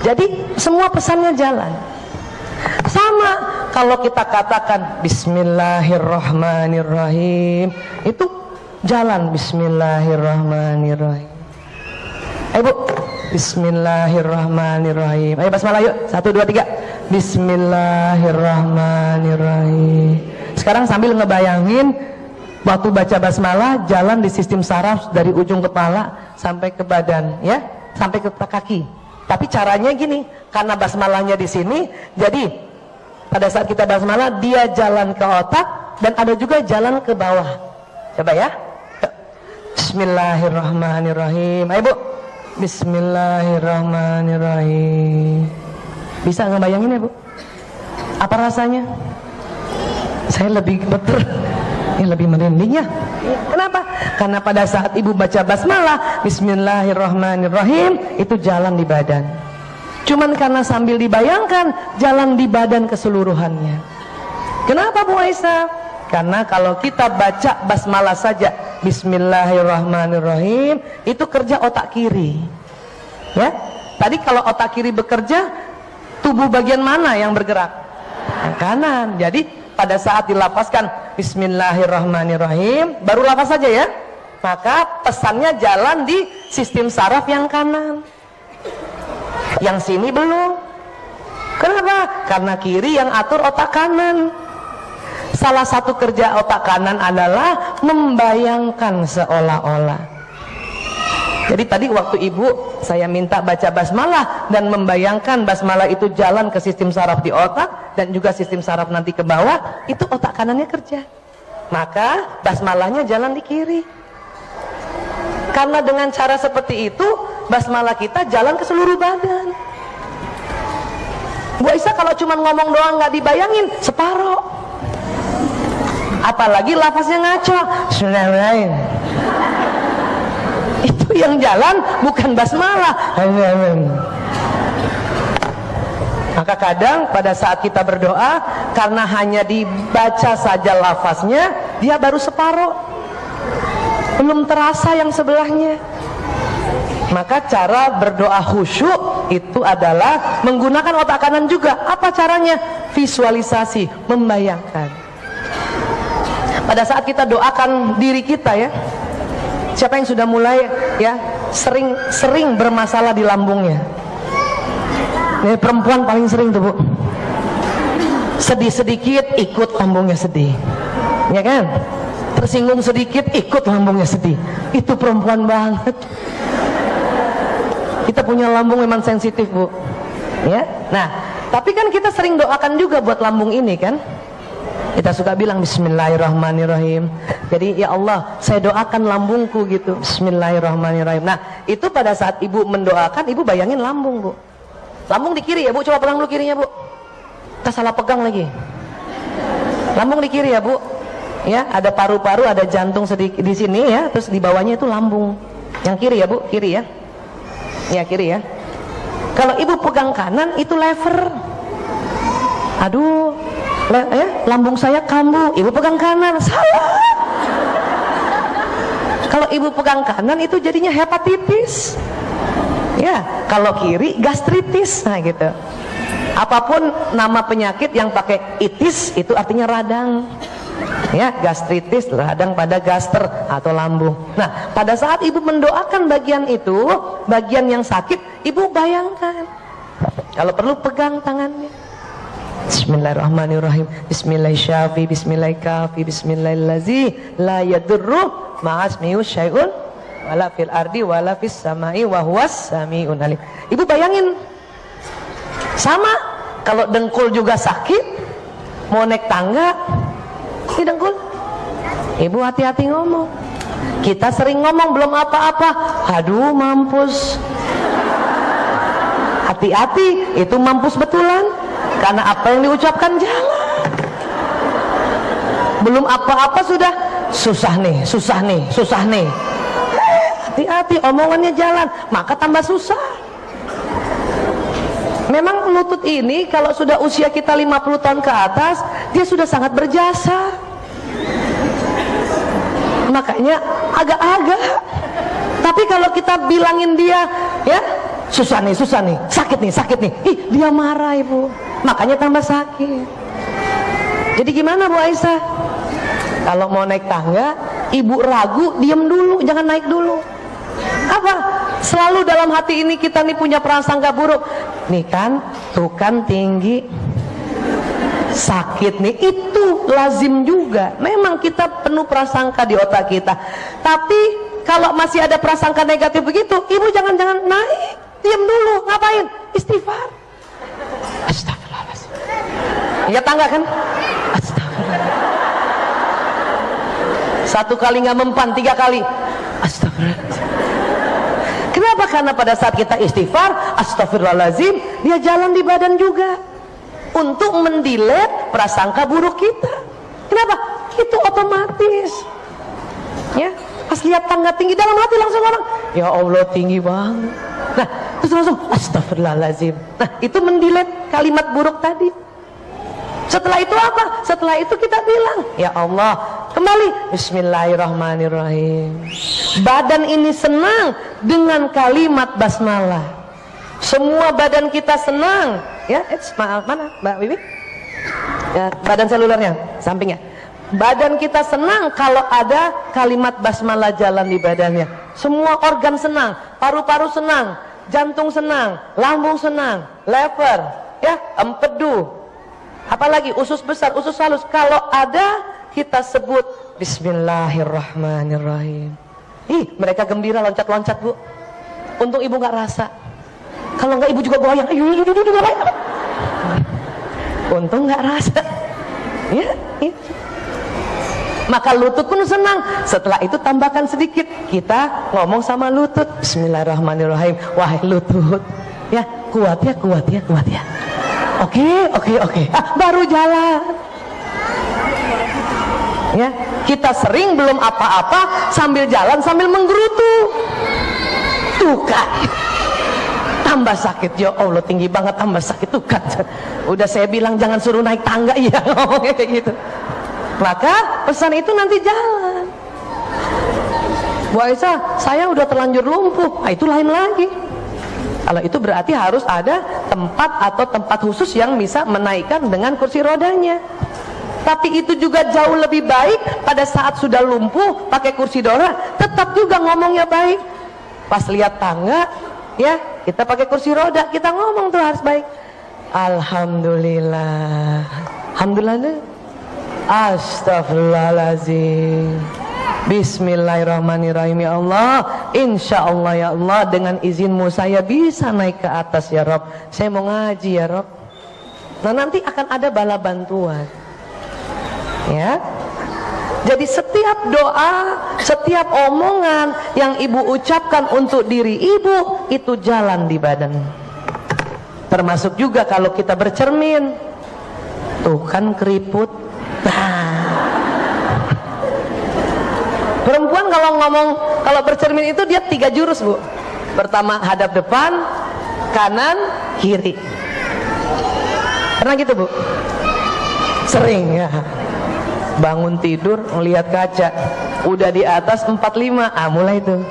Jadi semua pesannya jalan. Sama kalau kita katakan Bismillahirrahmanirrahim, itu jalan Bismillahirrahmanirrahim. Ayo Bu, Bismillahirrahmanirrahim. Ayo basmalah yuk, 1, 2, 3. Bismillahirrahmanirrahim. Sekarang sambil ngebayangin waktu baca basmalah jalan di sistem saraf dari ujung kepala sampai ke badan, ya, sampai ke kaki. Tapi caranya gini, karena basmalahnya di sini, jadi pada saat kita basmalah dia jalan ke otak dan ada juga jalan ke bawah. Coba ya. Bismillahirrahmanirrahim. Ayo Bu. Bismillahirrahmanirrahim. Bisa ngebayangin ya Bu? Apa rasanya? Saya lebih betul, ya lebih merinding ya. Kenapa? Karena pada saat ibu baca basmalah Bismillahirrahmanirrahim, itu jalan di badan. Cuman karena sambil dibayangkan jalan di badan keseluruhannya. Kenapa Bu Aisyah? Karena kalau kita baca basmalah saja Bismillahirrahmanirrahim, itu kerja otak kiri, ya. Tadi kalau otak kiri bekerja, tubuh bagian mana yang bergerak? Yang kanan. Jadi pada saat dilafazkan Bismillahirrahmanirrahim, baru lafaz saja ya, maka pesannya jalan di sistem saraf yang kanan. Yang sini belum. Kenapa? Karena kiri yang atur otak kanan. Salah satu kerja otak kanan adalah membayangkan seolah-olah. Jadi tadi waktu ibu saya minta baca basmalah dan membayangkan basmalah itu jalan ke sistem saraf di otak dan juga sistem saraf nanti ke bawah, itu otak kanannya kerja. Maka basmalahnya jalan di kiri. Karena dengan cara seperti itu basmalah kita jalan ke seluruh badan. Bu Aisyah kalau cuma ngomong doang nggak dibayangin, separoh. Apalagi lafaznya ngaco. Bismillahirrahmanirrahim. Itu yang jalan bukan basmalah. Maka kadang pada saat kita berdoa, karena hanya dibaca saja lafaznya, dia baru separoh, belum terasa yang sebelahnya. Maka cara berdoa khusyuk itu adalah menggunakan otak kanan juga. Apa caranya? Visualisasi, membayangkan. Pada saat kita doakan diri kita ya, siapa yang sudah mulai ya sering bermasalah di lambungnya? Ini perempuan paling sering tuh Bu. Sedih sedikit ikut lambungnya sedih, ya kan? Tersinggung sedikit ikut lambungnya sedih. Itu perempuan banget. Kita punya lambung memang sensitif Bu, ya. Nah, tapi kan kita sering doakan juga buat lambung ini kan. Kita suka bilang Bismillahirrahmanirrahim. Jadi ya Allah, saya doakan lambungku gitu. Bismillahirrahmanirrahim. Nah, itu pada saat ibu mendoakan, ibu bayangin lambung Bu. Lambung di kiri ya Bu, coba pegang dulu kirinya Bu. Kita salah pegang lagi. Lambung di kiri ya Bu. Ya, ada paru-paru, ada jantung sedikit di sini ya, terus di bawahnya itu lambung. Yang kiri ya Bu, kiri ya. Ya kiri ya. Kalau ibu pegang kanan itu lever. Aduh, lambung saya kambuh, ibu pegang kanan, salah. Kalau ibu pegang kanan itu jadinya hepatitis, ya. Kalau kiri gastritis, nah gitu. Apapun nama penyakit yang pakai itis itu artinya radang, ya. Gastritis, radang pada gaster atau lambung. Nah, pada saat ibu mendoakan bagian itu, bagian yang sakit, ibu bayangkan. Kalau perlu pegang tangannya. Bismillahirrahmanirrahim. Bismillahirrahmanirrahim. Bismillahirrahmanirrahim. Bismillahirrahmanirrahim. La yadurru ma'asmi'u syai'un wala fil ardi wala fis sama'i wa huwas sami'un alim. Ibu bayangin. Sama kalau dengkul juga sakit, mau naik tangga, ini dengkul. Ibu hati-hati ngomong. Kita sering ngomong belum apa-apa, aduh mampus. Hati-hati, itu mampus betulan. Karena apa yang diucapkan jalan. Belum apa-apa sudah susah nih, susah nih, susah nih. Hati-hati, omongannya jalan, maka tambah susah. Memang lutut ini kalau sudah usia kita 50 tahun ke atas, dia sudah sangat berjasa. Makanya agak-agak. Tapi kalau kita bilangin dia, ya susah nih, sakit nih. Ih, dia marah ibu, makanya tambah sakit. Jadi gimana Bu Aisyah? Kalau mau naik tangga, ibu ragu, diam dulu, jangan naik dulu. Apa? Selalu dalam hati ini kita nih punya prasangka buruk. Nih kan, tuh kan tinggi, sakit nih, itu lazim juga. Memang kita penuh prasangka di otak kita. Tapi kalau masih ada prasangka negatif begitu, ibu jangan naik, diam dulu. Ngapain? Istighfar. Astagfirullahaladzim. Ingat tangga kan? Astagfirullah. 1 kali nggak mempan, 3 kali. Astagfirullahaladzim. Kenapa? Karena pada saat kita istighfar, astagfirullahaladzim, dia jalan di badan juga untuk mendilet prasangka buruk kita. Kenapa? Itu otomatis. Ya, pas lihat tangga tinggi, dalam hati langsung orang, ya Allah tinggi banget. Nah, terus langsung astagfirullahaladzim. Nah, itu mendilet kalimat buruk tadi. Setelah itu apa? Setelah itu kita bilang, ya Allah, kembali bismillahirrahmanirrahim. Badan ini senang dengan kalimat basmalah. Semua badan kita senang. Ya, maaf, mana Mbak Wiwi? Ya, badan selulernya, sampingnya. Badan kita senang kalau ada kalimat basmalah jalan di badannya. Semua organ senang, paru-paru senang, jantung senang, lambung senang, lever, ya, empedu. Apalagi usus besar, usus halus, kalau ada kita sebut bismillahirrahmanirrahim. Ih, mereka gembira loncat-loncat Bu. Untung ibu nggak rasa. Kalau nggak ibu juga goyang. Untung nggak rasa. Ya, ya. Maka lutut pun senang. Setelah itu tambahkan sedikit. Kita ngomong sama lutut, bismillahirrahmanirrahim. Wahai lutut, ya kuat ya. Oke. Baru jalan. Ya, kita sering belum apa-apa sambil jalan sambil menggerutu. Tuh kan, tambah sakit. Ya Allah, tinggi banget, tambah sakit tuh kan. Udah saya bilang jangan suruh naik tangga, ya ngomongnya kayak gitu. Maka pesan itu nanti jalan. Bu Aisyah, saya udah terlanjur lumpuh. Nah, itu lain lagi. Kalau itu berarti harus ada tempat khusus yang bisa menaikkan dengan kursi rodanya. Tapi itu juga jauh lebih baik pada saat sudah lumpuh pakai kursi roda, tetap juga ngomongnya baik. Pas lihat tangga, ya kita pakai kursi roda, kita ngomong tuh harus baik. Alhamdulillah, astagfirullahaladzim, bismillahirrahmanirrahim. Ya Allah, insya Allah ya Allah, dengan izinmu saya bisa naik ke atas ya Rob. Saya mau ngaji ya Rob. Nah, nanti akan ada bala bantuan. Ya, jadi setiap doa, setiap omongan yang ibu ucapkan untuk diri ibu itu jalan di badan. Termasuk juga kalau kita bercermin, tuh kan keriput. Perempuan kalau bercermin itu dia 3 jurus Bu. Pertama hadap depan, kanan, kiri. Pernah gitu Bu? Sering ya. Bangun tidur melihat kaca, udah di atas 45, mulai tuh.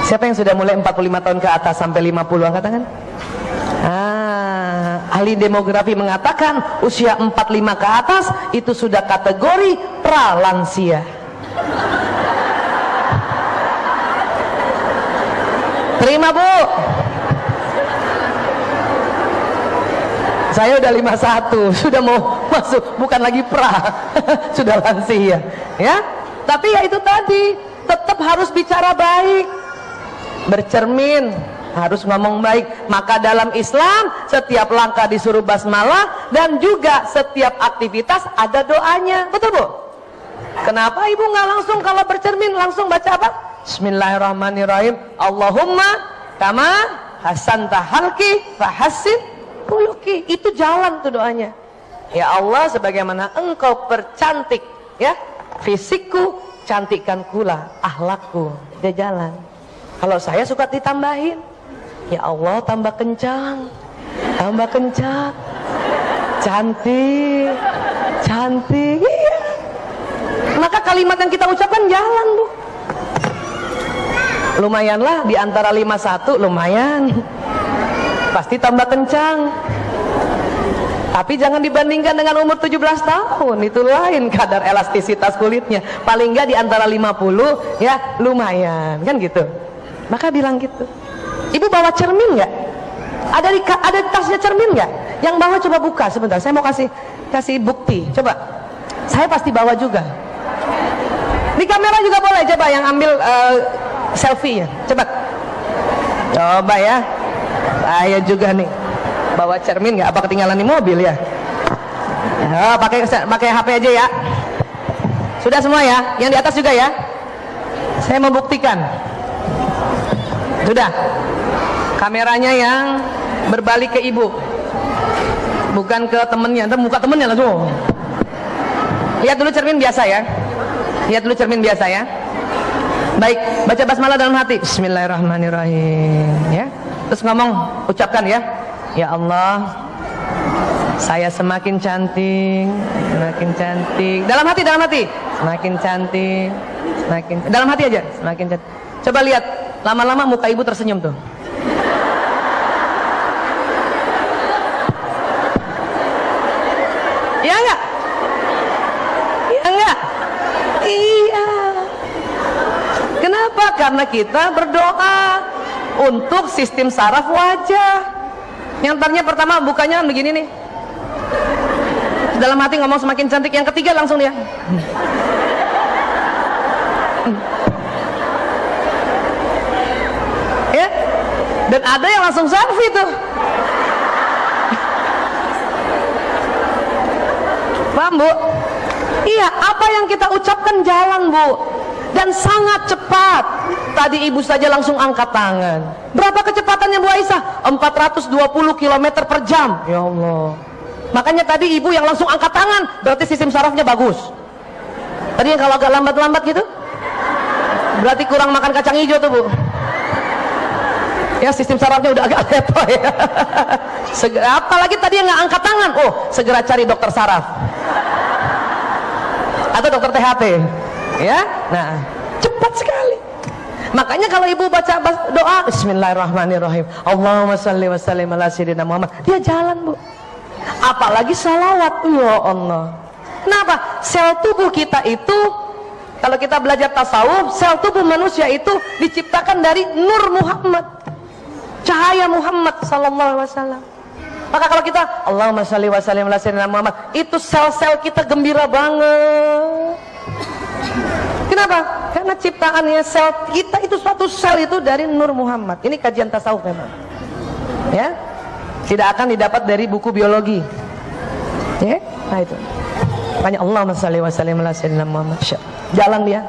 Siapa yang sudah mulai 45 tahun ke atas sampai 50, angkat tangan. Ahli demografi mengatakan usia 45 ke atas itu sudah kategori pralansia. Terima Bu. Saya udah 51, sudah mau masuk, bukan lagi pra, sudah lansia, ya. Tapi ya itu tadi, tetap harus bicara baik, bercermin, harus ngomong baik. Maka dalam Islam setiap langkah disuruh basmalah dan juga setiap aktivitas ada doanya, betul Bu? Kenapa ibu nggak langsung kalau bercermin langsung baca apa? Bismillahirrahmanirrahim. Allahumma kama hasanta halki fahassin khuluqi. Itu jalan tuh doanya. Ya Allah, sebagaimana engkau percantik ya fisikku, cantikkan pula akhlakku. Dia jalan. Kalau saya suka ditambahin, ya Allah tambah kencang, cantik, iya. Maka kalimat yang kita ucapkan jalan Bu. Lumayanlah di antara 51, lumayan. pasti tambah kencang. Tapi jangan dibandingkan dengan umur 17 tahun, itu lain kadar elastisitas kulitnya. Paling enggak di antara 50 ya lumayan, kan gitu. Maka bilang gitu. Ibu bawa cermin nggak? Ada di tasnya cermin nggak? Yang bawa coba buka sebentar. Saya mau kasih bukti. Coba. Saya pasti bawa juga. Di kamera juga boleh. Coba yang ambil selfie-nya. Coba. Coba ya. Saya juga nih. Bawa cermin nggak? Apa ketinggalan di mobil ya? Oh, pakai HP aja ya. Sudah semua ya? Yang di atas juga ya? Saya mau buktikan. Sudah. Kameranya yang berbalik ke ibu, bukan ke temennya. Ntar muka temennya langsung. Lihat dulu cermin biasa ya. Lihat dulu cermin biasa ya. Baik, baca basmalah dalam hati. Bismillahirrahmanirrahim ya. Terus ngomong, ucapkan ya. Ya Allah, saya semakin cantik, semakin cantik. Dalam hati, dalam hati. Semakin cantik, semakin dalam hati aja, semakin cantik. Coba lihat, lama-lama muka ibu tersenyum tuh. Ya enggak? Ya enggak? Iya. Kenapa? Karena kita berdoa untuk sistem saraf wajah. Yang tadinya pertama bukanya begini nih. Dalam hati ngomong semakin cantik, yang ketiga langsung dia. Ya? Dan ada yang langsung selfie tuh. Paham Bu? Iya, apa yang kita ucapkan jalan Bu, dan sangat cepat. Tadi ibu saja langsung angkat tangan. Berapa kecepatannya Bu Aisyah? 420 km per jam. Ya Allah. Makanya tadi ibu yang langsung angkat tangan, berarti sistem sarafnya bagus. Tadi yang kalau agak lambat-lambat gitu, berarti kurang makan kacang hijau tuh Bu. Ya, sistem sarafnya udah agak lepo ya. Apalagi tadi yang nggak angkat tangan, oh segera cari dokter saraf atau dokter THT ya. Nah, cepat sekali. Makanya kalau ibu baca doa Bismillahirrahmanirrahim, Allahumma salli wa sallim ala sayyidina Muhammad, dia jalan Bu. Apalagi salawat, ya Allah. Kenapa? Sel tubuh kita itu, kalau kita belajar tasawuf, sel tubuh manusia itu diciptakan dari nur Muhammad, cahaya Muhammad sallallahu alaihi wasallam. Maka kalau kita Allahumma shalli wa sallim ala sayyidina Muhammad, itu sel-sel kita gembira banget. Kenapa? Karena ciptaannya sel kita itu, suatu sel itu dari nur Muhammad. Ini kajian tasawuf memang. Ya. Tidak akan didapat dari buku biologi. Ya. Nah itu. Makanya Allahumma shalli wa sallim ala sayyidina Muhammad. Jalan dia.